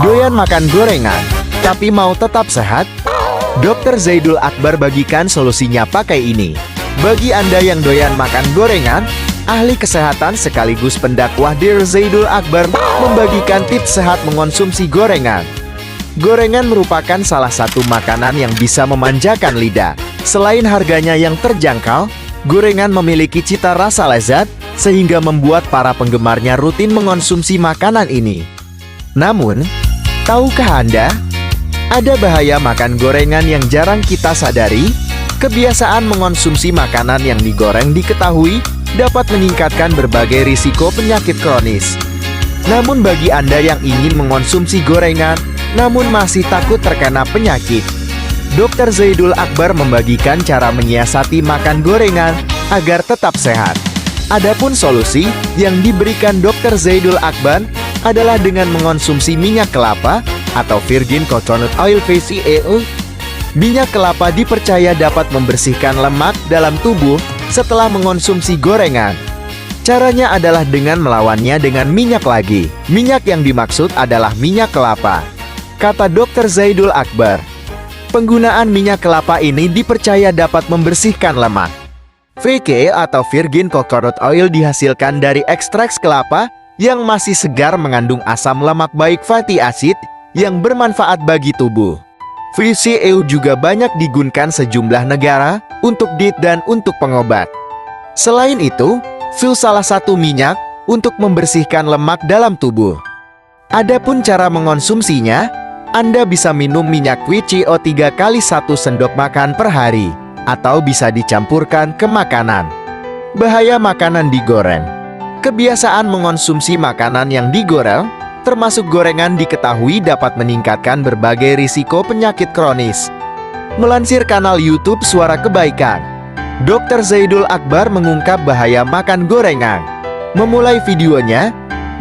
Doyan makan gorengan, tapi mau tetap sehat? Dr. Zaidul Akbar bagikan solusinya pakai ini. Bagi Anda yang doyan makan gorengan, ahli kesehatan sekaligus pendakwah Dr. Zaidul Akbar membagikan tips sehat mengonsumsi gorengan. Gorengan merupakan salah satu makanan yang bisa memanjakan lidah. Selain harganya yang terjangkau, gorengan memiliki cita rasa lezat, sehingga membuat para penggemarnya rutin mengonsumsi makanan ini. Namun, tahukah Anda, ada bahaya makan gorengan yang jarang kita sadari? Kebiasaan mengonsumsi makanan yang digoreng diketahui dapat meningkatkan berbagai risiko penyakit kronis. Namun bagi Anda yang ingin mengonsumsi gorengan, namun masih takut terkena penyakit, Dr. Zaidul Akbar membagikan cara menyiasati makan gorengan agar tetap sehat. Adapun solusi yang diberikan Dr. Zaidul Akbar adalah dengan mengonsumsi minyak kelapa atau Virgin Coconut Oil (VCO). Minyak kelapa dipercaya dapat membersihkan lemak dalam tubuh setelah mengonsumsi gorengan. Caranya adalah dengan melawannya dengan minyak lagi. Minyak yang dimaksud adalah minyak kelapa. Kata Dr. Zaidul Akbar, penggunaan minyak kelapa ini dipercaya dapat membersihkan lemak. VCO atau Virgin Coconut Oil dihasilkan dari ekstrak kelapa yang masih segar, mengandung asam lemak baik fatty acid yang bermanfaat bagi tubuh. VCO juga banyak digunakan sejumlah negara untuk diet dan untuk pengobat. Selain itu, VCO salah satu minyak untuk membersihkan lemak dalam tubuh. Adapun cara mengonsumsinya, Anda bisa minum minyak VCO 3 kali 1 sendok makan per hari, atau bisa dicampurkan ke makanan. Bahaya makanan digoreng. Kebiasaan mengonsumsi makanan yang digoreng, termasuk gorengan, diketahui dapat meningkatkan berbagai risiko penyakit kronis. Melansir kanal YouTube Suara Kebaikan, Dr. Zaidul Akbar mengungkap bahaya makan gorengan. Memulai videonya,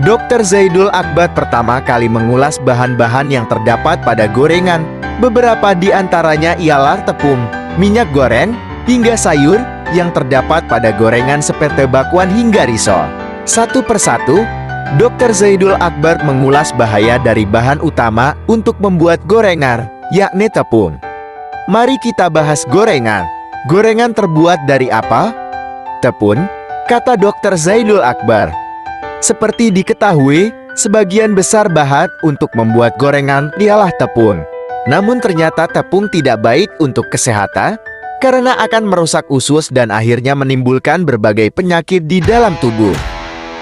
Dr. Zaidul Akbar pertama kali mengulas bahan-bahan yang terdapat pada gorengan. Beberapa di antaranya ialah tepung, minyak goreng, hingga sayur yang terdapat pada gorengan seperti bakwan hingga risol. Satu persatu, Dr. Zaidul Akbar mengulas bahaya dari bahan utama untuk membuat gorengan, yakni tepung. Mari kita bahas gorengan. Gorengan terbuat dari apa? Tepung, kata Dr. Zaidul Akbar. Seperti diketahui, sebagian besar bahan untuk membuat gorengan ialah tepung. Namun ternyata tepung tidak baik untuk kesehatan karena akan merusak usus dan akhirnya menimbulkan berbagai penyakit di dalam tubuh.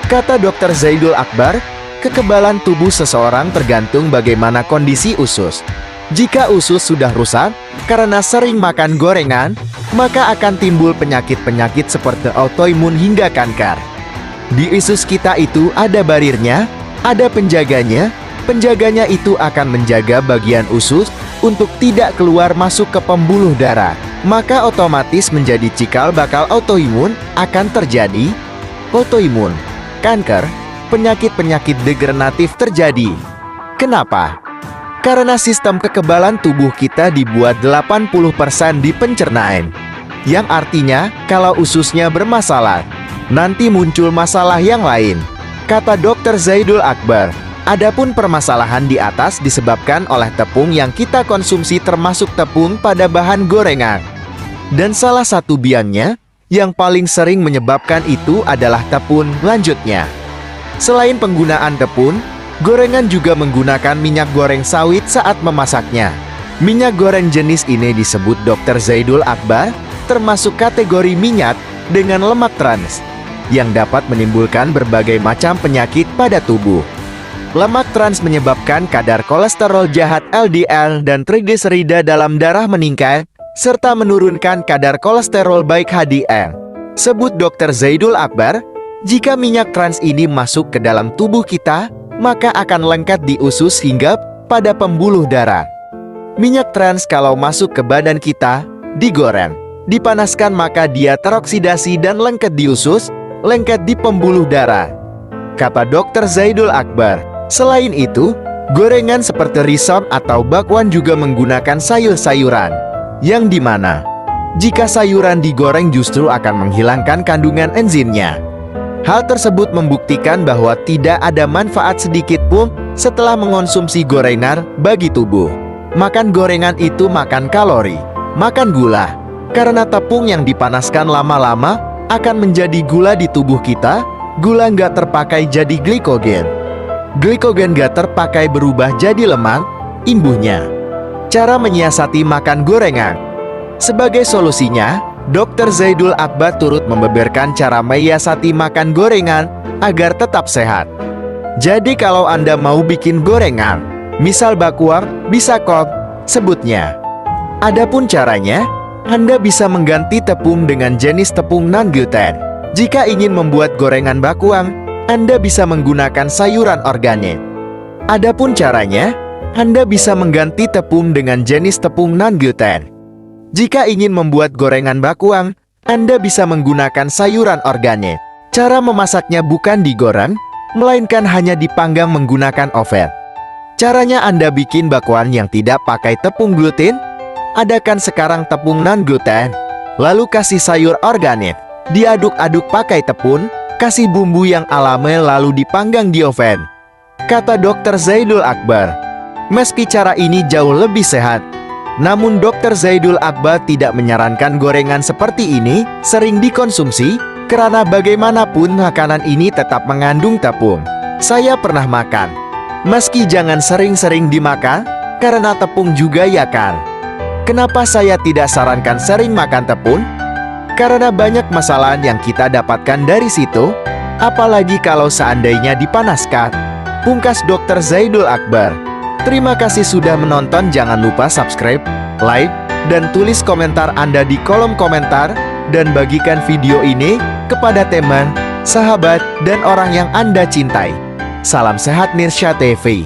Kata Dr. Zaidul Akbar, kekebalan tubuh seseorang tergantung bagaimana kondisi usus. Jika usus sudah rusak karena sering makan gorengan, maka akan timbul penyakit-penyakit seperti autoimun hingga kanker. Di usus kita itu ada barirnya, ada penjaganya. Penjaganya itu akan menjaga bagian usus untuk tidak keluar masuk ke pembuluh darah. Maka otomatis menjadi cikal bakal autoimun akan terjadi. Autoimun, kanker, penyakit-penyakit degeneratif terjadi. Kenapa? Karena sistem kekebalan tubuh kita dibuat 80% di pencernaan. Yang artinya, kalau ususnya bermasalah, nanti muncul masalah yang lain. Kata Dr. Zaidul Akbar, adapun permasalahan di atas disebabkan oleh tepung yang kita konsumsi, termasuk tepung pada bahan gorengan. Dan salah satu biangnya, yang paling sering menyebabkan itu adalah tepung. Lanjutnya, selain penggunaan tepung, gorengan juga menggunakan minyak goreng sawit saat memasaknya. Minyak goreng jenis ini disebut Dr. Zaidul Akbar termasuk kategori minyak dengan lemak trans, yang dapat menimbulkan berbagai macam penyakit pada tubuh. Lemak trans menyebabkan kadar kolesterol jahat LDL dan trigliserida dalam darah meningkat, serta menurunkan kadar kolesterol baik HDL. Sebut Dr. Zaidul Akbar, jika minyak trans ini masuk ke dalam tubuh kita, maka akan lengket di usus hingga pada pembuluh darah. Minyak trans kalau masuk ke badan kita, digoreng, dipanaskan, maka dia teroksidasi dan lengket di usus, lengket di pembuluh darah. Kata Dr. Zaidul Akbar. Selain itu, gorengan seperti risol atau bakwan juga menggunakan sayur-sayuran, yang dimana jika sayuran digoreng justru akan menghilangkan kandungan enzimnya. Hal tersebut membuktikan bahwa tidak ada manfaat sedikit pun setelah mengonsumsi gorengan bagi tubuh. Makan gorengan itu makan kalori, makan gula. Karena tepung yang dipanaskan lama-lama akan menjadi gula di tubuh kita. Gula nggak terpakai jadi glikogen. Glikogen nggak terpakai berubah jadi lemak. Imbuhnya, cara menyiasati makan gorengan. Sebagai solusinya, Dr. Zaidul Akbar turut membeberkan cara menyiasati makan gorengan agar tetap sehat. Jadi kalau Anda mau bikin gorengan, misal bakwan, bisa kok sebutnya. Adapun caranya, Anda bisa mengganti tepung dengan jenis tepung non-gluten. Jika ingin membuat gorengan bakwan, Anda bisa menggunakan sayuran organik. Adapun caranya, Anda bisa mengganti tepung dengan jenis tepung non-gluten. Jika ingin membuat gorengan bakwan, Anda bisa menggunakan sayuran organik. Cara memasaknya bukan digoreng, melainkan hanya dipanggang menggunakan oven. Caranya Anda bikin bakwan yang tidak pakai tepung gluten. Adakan sekarang tepung non-gluten, lalu kasih sayur organik, diaduk-aduk pakai tepung, kasih bumbu yang alami lalu dipanggang di oven. Kata Dr. Zaidul Akbar, meski cara ini jauh lebih sehat, namun Dr. Zaidul Akbar tidak menyarankan gorengan seperti ini sering dikonsumsi, karena bagaimanapun makanan ini tetap mengandung tepung. Saya pernah makan, meski jangan sering-sering dimakan, karena tepung juga ya kan. Kenapa saya tidak sarankan sering makan tepung? Karena banyak masalah yang kita dapatkan dari situ, apalagi kalau seandainya dipanaskan. Pungkas Dr. Zaidul Akbar. Terima kasih sudah menonton, jangan lupa subscribe, like, dan tulis komentar Anda di kolom komentar, dan bagikan video ini kepada teman, sahabat, dan orang yang Anda cintai. Salam sehat Nirsha TV.